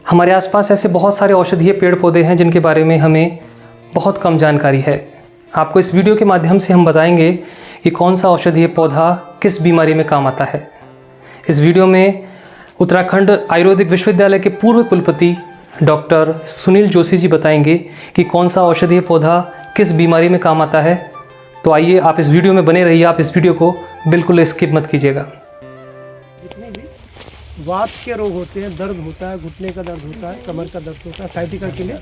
हमारे आसपास ऐसे बहुत सारे औषधीय पेड़ पौधे हैं जिनके बारे में हमें बहुत कम जानकारी है। आपको इस वीडियो के माध्यम से हम बताएंगे कि कौन सा औषधीय पौधा किस बीमारी में काम आता है। इस वीडियो में उत्तराखंड आयुर्वेदिक विश्वविद्यालय के पूर्व कुलपति डॉक्टर सुनील जोशी जी बताएंगे कि कौन सा औषधीय पौधा किस बीमारी में काम आता है। तो आइए आप इस वीडियो में बने रहिए, आप इस वीडियो को बिल्कुल स्किप मत कीजिएगा। जितने भी वात के रोग होते हैं, दर्द होता है, घुटने का दर्द होता है, कमर का दर्द होता है, साइटिका के लिए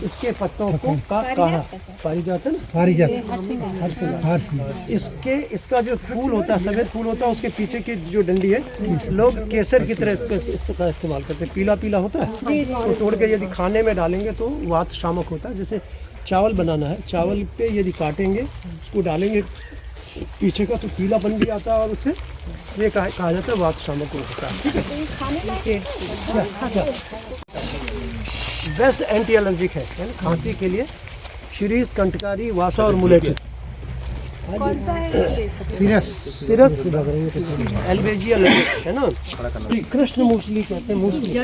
इसके पत्तों को का काढ़ा पारिजात है ना, पारिजात इसका जो फूल होता है, सफ़ेद फूल होता है, उसके पीछे की जो डंडी है, लोग केसर की तरह इसका इस्तेमाल करते हैं। पीला पीला होता है, तो तोड़ के यदि खाने में डालेंगे तो वात शामक होता है। जैसे चावल बनाना है, चावल पे यदि काटेंगे, उसको डालेंगे पीछे का, तो पीलापन भी आता है और उससे ये कहा जाता है वात शामक होता है। बेस्ट एंटी एलर्जिक है खांसी के लिए। शिरीष, कंटकारी, वासा और मुलेट। सिरस एल्बेजिया है ना, कृष्ण मूसली कहते हैं। मूसली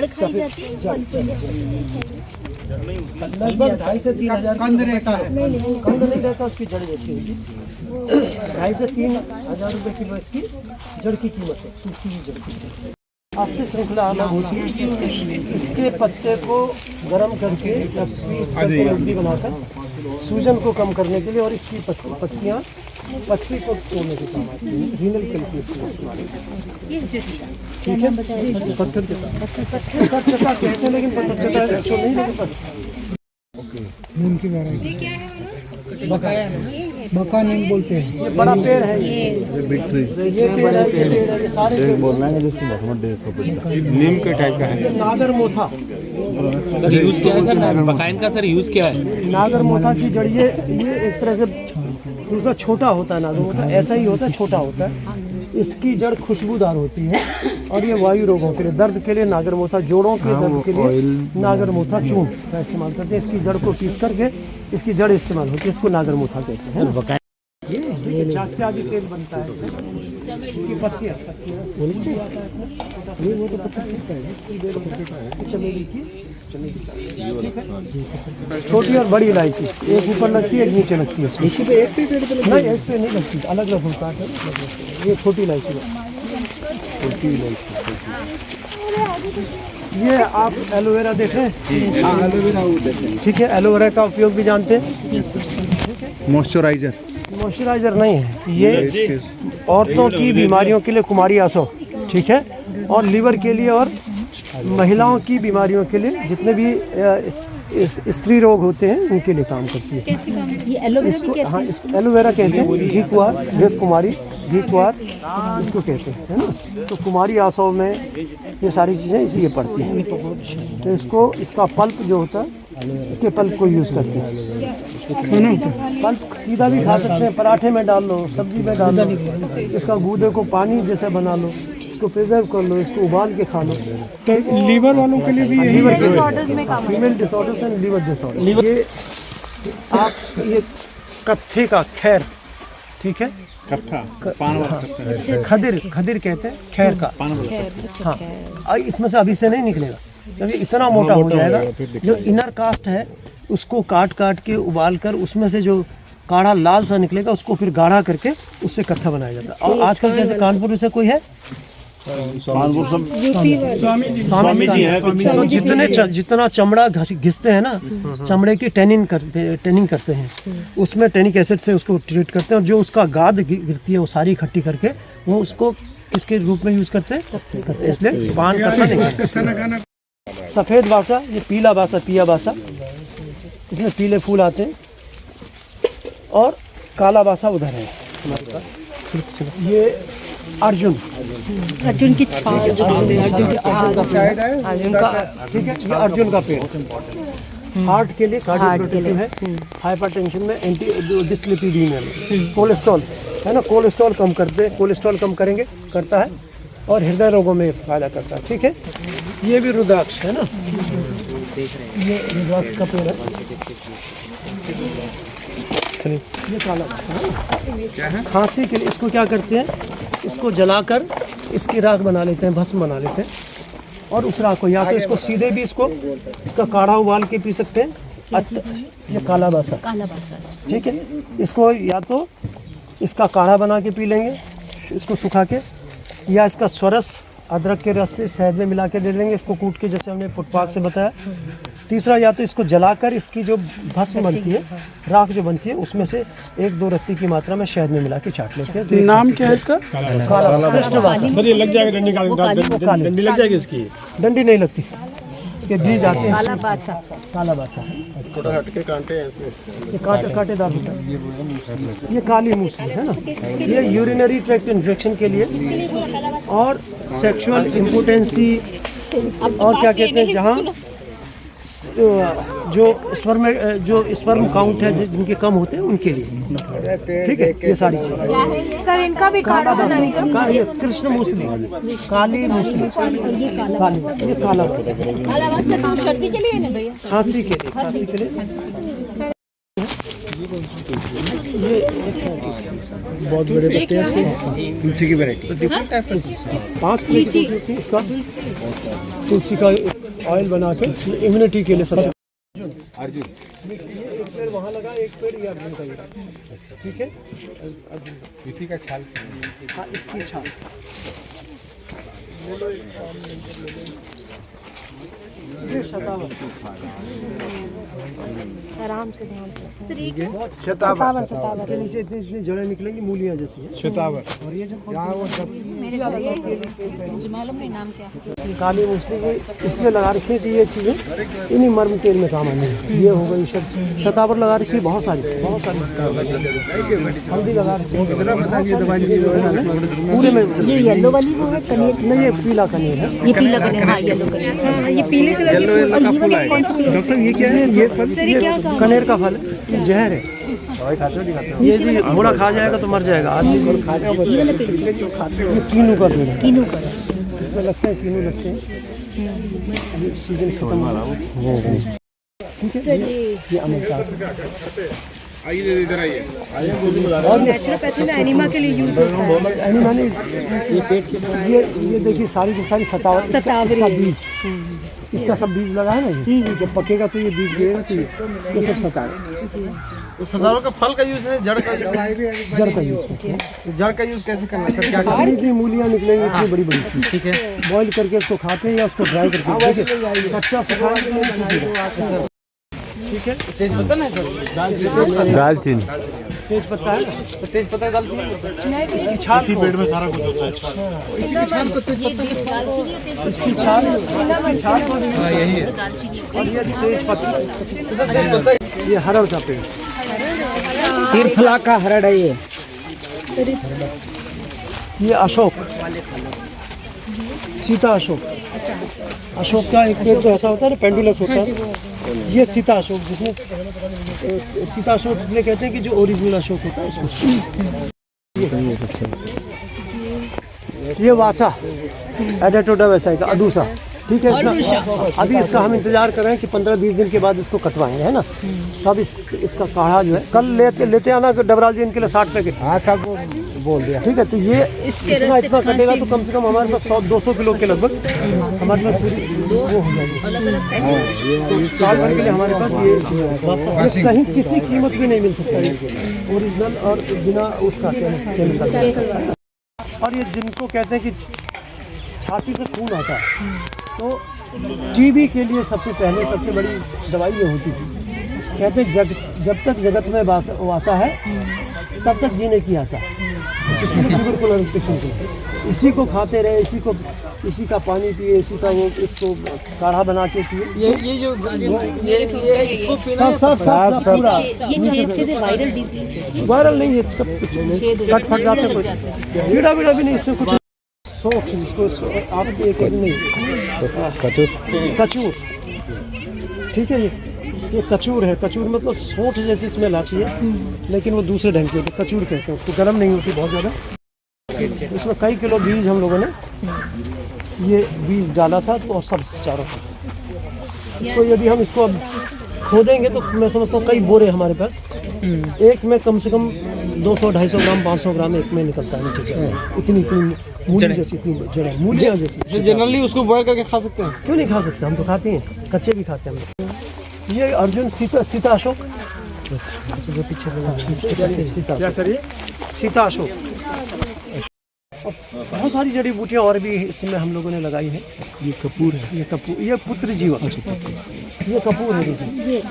लगभग 2,500 से 3,000 कंद रहता है। कंद नहीं रहता, उसकी जड़ जैसी होगी। 2,500 से 3,000 रुपये किलो इसकी जड़ की कीमत है, सूखी हुई जड़ की। आपकी श्रृंखला अलग होती है। इसके पत्ते को गर्म करके रोटी बनाकर सूजन को कम करने के लिए, और इसकी पत्तियाँ पत्ती को तोड़ने के काम आती है। रीनल कैल्शियम इसमें इस्तेमाल ठीक है। पत्थर चटा कहते हैं, लेकिन पत्थर चटा नहीं, लेकिन बका नीम बोलते हैं। ये बड़ा पेड़ है, ये पेड़ है, ये सारे बोलना है नीम के टाइप का है। नागर मोथा यूज क्या है सर? बकाइन का सर यूज क्या है? नागर मोथा की जड़ ये एक तरह से दूसरा छोटा होता है। नागर मोथा ऐसा ही होता है, छोटा होता है। इसकी जड़ खुशबूदार होती है और ये वायु रोगों के लिए, दर्द के लिए नागर मोथा, जोड़ों के दर्द के लिए नागर मोथा चूर्ण का इस्तेमाल करते हैं। इसकी जड़ को पीस करके इसकी जड़ इस्तेमाल होती है, इसको नागर मोथा कहते हैं। ये चाकी आदि तेल बनता है इसकी पत्तियाँ वो तो चमेली की छोटी और बड़ी इलायची, एक ऊपर लगती है, एक नीचे लगती है। इसी पे एक पे नहीं, एक पे नहीं लगती, अलग अलग होता है। ये छोटी इलायची छोटी इलायची। ये आप एलोवेरा देखें, एलोवेरा ठीक है। एलोवेरा का उपयोग भी जानते हैं। मॉइस्चराइजर नहीं है ये, औरतों की बीमारियों के लिए कुमारी आसो, ठीक है, और लीवर के लिए, और महिलाओं की बीमारियों के लिए, जितने भी स्त्री रोग होते हैं उनके लिए काम करती है। ये एलोवेरा भी कहते हैं? हाँ, एलोवेरा कहते हैं। घी कुआर, घृत कुमारी, घी कुआर इसको कहते हैं, है ना। तो कुमारी आसव में ये सारी चीज़ें इसी पड़ती हैं। तो इसको, इसका पल्प जो होता है, इसके पल्प को यूज़ करते हैं। पल्प सीधा भी खा सकते हैं, पराठे में डाल लो, सब्जी में डाल लो। इसका गूदे को पानी जैसे बना लो, इसको प्रिजर्व कर लो, इसको उबाल के खा लो। तो लीवर वालों के लिए भी, लीवर डिसऑर्डर्स में काम, female disorders and liver disorder. ये आप ये कत्थे का खैर, ठीक है, खदिर, खदिर कहते हैं खैर का। हाँ, इसमें से अभी से नहीं निकलेगा, जब ये इतना मोटा हो जाएगा, जो इनर कास्ट है उसको काट काट के उबाल कर उसमें से जो काढ़ा लाल सा निकलेगा, उसको फिर गाढ़ा करके उससे कत्था बनाया जाता है। और आजकल जैसे कानपुर से कोई है स्वामी जी है, तो जितना चमड़ा घिसते हैं ना, चमड़े की टैनिंग करते हैं, उसमें टैनिक एसिड से उसको ट्रीट करते हैं, और जो उसका गाद गिरती है वो सारी इकट्ठी करके वो उसको किसके रूप में यूज करते हैं, इसलिए पान करते। सफ़ेद बासा, ये पीला बासा, पिया बासा, इसमें पीले फूल आते हैं, और काला बासा उधर है हमारे पास। ये अर्जुन की छाल, अर्जुन का, ठीक है, ये अर्जुन का पेड़ हार्ट के लिए कार्डियोप्रोटेक्टिव है। हाइपरटेंशन में एंटी डिस्लिपिडीमिया, कोलेस्ट्रॉल है ना, कोलेस्ट्रॉल कम करते, कोलेस्ट्रॉल कम करेंगे करता है, और हृदय रोगों में फायदा करता है, ठीक है। ये भी रुद्राक्ष है ना, ये रुद्राक्ष का पेड़ है। ये काला है, खांसी के लिए इसको क्या करते हैं, इसको जलाकर इसकी राख बना लेते हैं, भस्म बना लेते हैं, और उस राख को या तो इसको सीधे भी इसका काढ़ा उबाल के पी सकते हैं। ये काला बासा, ठीक है, इसको या तो इसका काढ़ा बना के पी लेंगे इसको सुखा के, या इसका स्वरस अदरक के रस से शहद में मिला के दे देंगे, इसको कूट के, जैसे हमने फुटपाक से बताया। तीसरा, या तो इसको जलाकर इसकी जो भस्म बनती है, राख जो बनती है, उसमें से 1-2 रत्ती की मात्रा में शहद में मिला के चाट लेते हैं। तो नाम क्या है इसका? सर ये लग जाएगा डंडी डंडी लग जाएगी इसकी? डंडी नहीं लगती, इसके बीज आते हैं। काला बासा, काला बासा है, थोड़ा हट के कांटे हैं ये कांटेदार होता है। ये काली मूसली है ना, ये यूरिनरी ट्रैक्ट इन्फेक्शन के लिए और सेक्सुअल इम्पोटेंसी और क्या कहते हैं, जहाँ जो स्पर्म काउंट है जिनके कम होते हैं उनके लिए, ठीक है। ये सारी चीज़ सर इनका भी काढ़ा बनाने का। ये कृष्ण मूसली, काली मूसली, काली, ये काला तो सर्दी के लिए ना भैया, खांसी के लिए ये बहुत बड़े पत्ते हैं, तुलसी की वैरायटी। 5 तरह की होती है इसका, तुलसी का ऑयल बना के इम्यूनिटी के लिए सबसे। एक पेड़ वहाँ लगा, एक पेड़ ये अर्जुन का लगा, ठीक है। इसी का छाल, हाँ इसकी छाल ये शतावर, आराम से ध्यान से। शतावर, इसके नीचे इतनी जड़ें निकलेंगी मूलियाँ जैसी है। शतावर। और ये जो मुझे मालूम नहीं नाम क्या है। काली मूसली की इसमें लगा रखी थी ये चीज़ें, इन्हीं मर्म तेल में काम आनी है। ये हो गई शतावर लगा रखी है, बहुत सारी हल्दी लगा रखी है पूरे में। ये येलो वाली वो है कनेर, नहीं ये पीला कनेर है, ये पीला कनेर, हाँ येलो कनेर, हाँ ये पीले कलर की फूल। और ये वाला कौन सा फूल है? डॉक्टर साहब ये क्या है? ये फल कनेर का फल है, ये जहर है। ये यदि घोड़ा खा जाएगा तो मर जाएगा, आदमी को खाएगा। ये कीनू का पेड़ है, कीनू का, इसमें लगते हैं कीनू लगते हैं। अभी सीजन खत्म हो रहा है, ठीक है। ये अमेरिका इधर आइए। और नेचुरोपैथी में एनिमा के लिए यूज होता है। एनिमा ने ये पेट के ये देखिए सारी की सारी सतावरी, इसका बीज, इसका सब बीज लगा है ना, ये जब पकेगा तो ये बीज गिरेगा, तो ये सब सतावर। तो सदावर का फल का यूज है, जड़ का जड़ का यूज करते हैं। जड़ का यूज कैसे करना है सर? क्या इतनी इतनी मूलियाँ निकलेंगी, इतनी बड़ी बड़ी सी, ठीक है। बॉईल करके उसको खाते हैं या उसको ड्राई करके, देखिए कच्चा सुखाएंगे, ठीक है। तेज पत्ता ना दालचीनी, तेज पत्ता है, तो तेज पत्ता डालती है। इसकी छाल को, पेट में सारा कुछ होता है। इसकी छाल को को यही है। और ये तेज पत्ता, ये हरड़ का पेड़, तीरफला का हरड़ है ये। ये अशोक, सीता अशोक, अशोक का एक पेड़ तो ऐसा होता है ना, पेंडुलस होता है। ये सीता अशोक, जिसमें सीता अशोक इसलिए कहते हैं कि जो ओरिजिनल अशोक होता है उसको। ये वासा एडेटोडा वैसा का अडूसा, ठीक है। इसमें अभी इसका हम इंतजार कर रहे हैं कि 15-20 दिन के बाद इसको कटवाएंगे, है ना। तब इसका काढ़ा जो है कल लेते आना डबराल जी, इनके लिए 60 पैकेट। हाँ सब बोल दिया, ठीक है। तो ये इतना कटेगा तो कम से कम हमारे पास 100-200 किलो के लगभग हमारे पास पूरी वो हो जाएगी। तो साल भर के लिए हमारे पास ये कहीं किसी कीमत भी नहीं मिल सकता है, ओरिजिनल और बिना उसका केमिकल। और ये जिनको कहते हैं कि छाती से खून आता है, तो टीबी के लिए सबसे पहले सबसे बड़ी दवाई ये होती थी। कहते हैं जब तक जगत में वासा है तब तक जीने की आशा। इसी को खाते रहे, इसी का पानी पिए, इसी का वो इसको काढ़ा बना के पिए। ये जो ये इसको पीना सब पूरा ये छेद वायरल डिजीज है। वायरल नहीं है, सब कुछ कट फट जाते हैं, कुछ कीड़ा वीड़ा भी नहीं, इससे कुछ सोख जिसको आप एक नहीं, कचूर, ठीक है। ये कचूर है, कचूर मतलब सोठ जैसी स्मेल आती है, लेकिन वो दूसरे ढंग की होती है, कचूर कहते हैं उसको। गर्म नहीं होती बहुत ज़्यादा। इसमें कई किलो बीज हम लोगों ने ये बीज डाला था, तो सब चारों इसको यदि हम इसको अब खोदेंगे तो मैं समझता हूँ कई बोरे हमारे पास, एक में कम से कम 200-250 ग्राम 500 ग्राम एक में निकलता है नीचे से। इतनी मूली जैसी इतनी जड़, मूलियाँ जैसी। जनरली उसको बॉयल करके खा सकते हैं। क्यों नहीं खा सकते, हम तो खाते हैं, कच्चे भी खाते हैं हम लोग। ये अर्जुन सीता अशोक, अच्छा जो पीछे सीता अशोक। बहुत सारी जड़ी बूटियाँ और भी इसमें हम लोगों ने लगाई है। ये कपूर है, ये कपूर, ये पुत्र जीवक, ये कपूर है, देखिए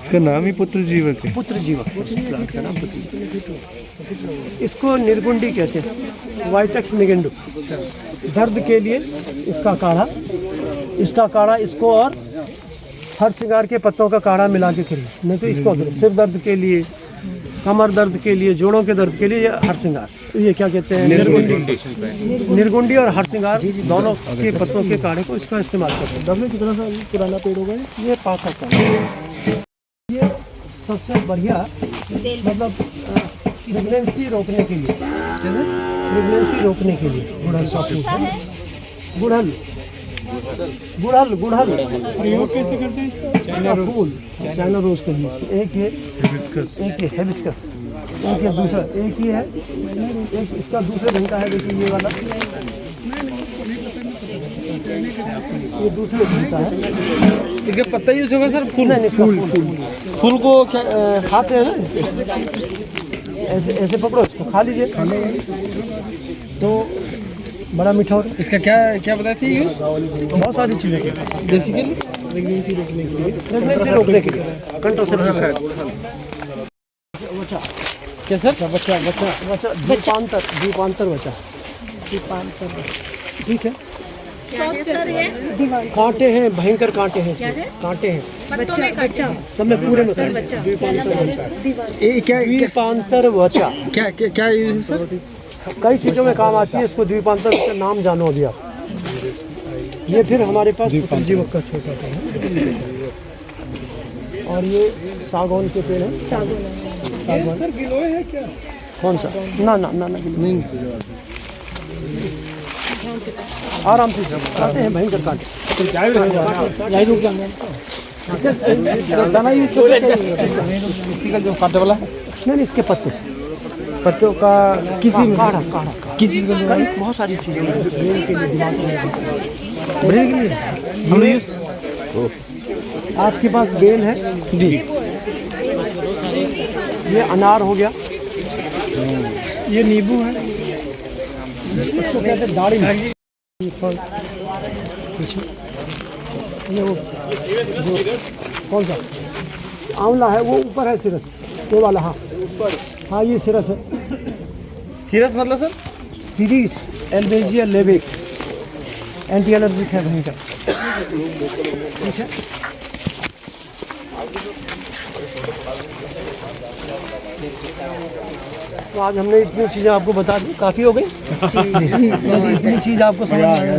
इसका नाम ही पुत्र जीवक है। पुत्र जीवक, इस प्लांट का नाम पुत्र जीवक। इसको निर्गुंडी कहते हैं, वाइटेक्स निगेंडू। दर्द के लिए इसका काढ़ा इसको और हर श्रृंगार के पत्तों का काढ़ा मिला के करिए, नहीं तो इसको सिर दर्द के लिए, कमर दर्द के लिए, जोड़ों के दर्द के लिए ये हर श्रृंगार, ये क्या कहते हैं, निर्गुंडी और हर श्रृंगार दोनों के पत्तों के काढ़े को इसका इस्तेमाल करते हैं। दर्द में कितना साल पुराना पेड़ हो गया? ये 5-7 साल। ये सबसे बढ़िया मतलब प्रेगनेंसी रोकने के लिए, प्रेगनेंसी रोकने के लिए गुड़हल प्रयोग कैसे करते हैं? चाइना फूल, चाइना रोज का यूज। एक ये हिबिस्कस, एक ये दूसरा, एक ही है, एक इसका दूसरे ढंग का है, देखिए ये वाला, ये दूसरे ढंग का है। इसका पत्ता यूज होगा सर? फूल नहीं, इसका फूल को क्या खाते हैं ना, ऐसे पकड़ो, इसको खा लीजिए तो बड़ा मीठा होता है। इसका क्या बताई थी यूज? बहुत सारी चीज़ें के बेसिकली प्रेगनेंसी रोकने के लिए, कंट्रासेप्टिव। क्या सर? द्वीपांतर बचा, ठीक है। कांटे हैं, भयंकर कांटे हैं इसमें, कांटे हैं बच्चा सब में पूरे में द्वीपांतर वचा। क्या यूज है सर? कई चीज़ों में काम आती है, इसको द्वीपांतर का नाम जानो अभी आप। ये फिर हमारे पास पुत्र जीवक का छोटा सा है, और ये सागौन के पेड़ हैं। सागौन गिलोय है क्या? कौन सा? ना नहीं, आराम से आते हैं, भयंकर कांटे। दाना यूज का जो कांटे वाला नहीं, इसके पत्तों का किसी में काढ़ा किसी को बहुत सारी चीज़ें ब्रेन के लिए, दिमाग के लिए, हमने आपके पास बेल है जी, ये अनार हो गया, ये नींबू है, इसको कहते हैं दाढ़ी। ये वो जो कौन सा आंवला है, वो ऊपर है सिरस, वो वाला, हाँ ये सिरस है। सीरस मतलब सर? सीरीज एल्बेजिया लेबिक, एंटी एलर्जिक है वहीं का, ठीक है। तो आज हमने इतनी चीज़ें आपको बता दी, काफ़ी हो गई। इतनी चीज़ आपको समझ में आई है?